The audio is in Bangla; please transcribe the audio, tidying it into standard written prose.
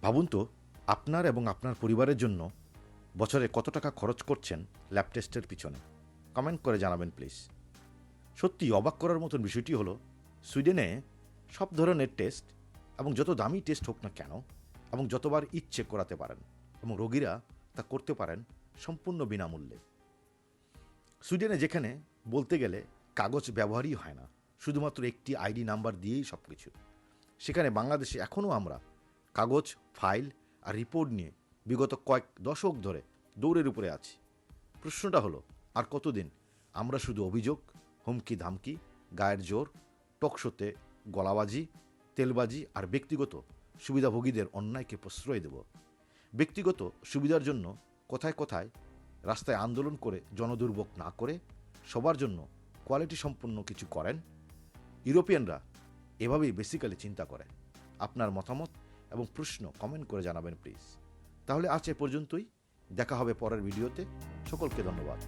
ভাবুন তো, আপনার এবং আপনার পরিবারের জন্য বছরে কত টাকা খরচ করছেন ল্যাব টেস্টের পিছনে। কমেন্ট করে জানাবেন প্লিজ। সত্যি অবাক করার মতন বিষয়টি হলো, সুইডেনে সব ধরনের টেস্ট এবং যত দামি টেস্ট হোক না কেন এবং যতবার ইচ্ছে করাতে পারেন, এবং রোগীরা তা করতে পারেন সম্পূর্ণ বিনামূল্যে। সুইডেনে যেখানে বলতে গেলে কাগজ ব্যবহারই হয় না, শুধুমাত্র একটি আইডি নাম্বার দিয়েই সব কিছু, সেখানে বাংলাদেশে এখনও আমরা কাগজ, ফাইল আর রিপোর্ট নিয়ে বিগত কয়েক দশক ধরে দৌড়ের উপরে আছি। প্রশ্নটা হলো, আর কতদিন আমরা শুধু অভিযোগ, হুমকি ধামকি, গায়ের জোর, টকশোতে গলাবাজি, তেলবাজি আর ব্যক্তিগত সুবিধাভোগীদের অন্যায়কে প্রশ্রয় দেব? ব্যক্তিগত সুবিধার জন্য কোথায় কোথায় রাস্তায় আন্দোলন করে জনদুর্ভোগ না করে সবার জন্য কোয়ালিটি সম্পন্ন কিছু করেন। ইউরোপিয়ানরা এভাবেই বেসিক্যালি চিন্তা করে। আপনার মতামত এবং প্রশ্ন কমেন্ট করে জানাবেন প্লিজ। তাহলে আজ এ পর্যন্তই, দেখা হবে পরের ভিডিওতে। সকলকে ধন্যবাদ।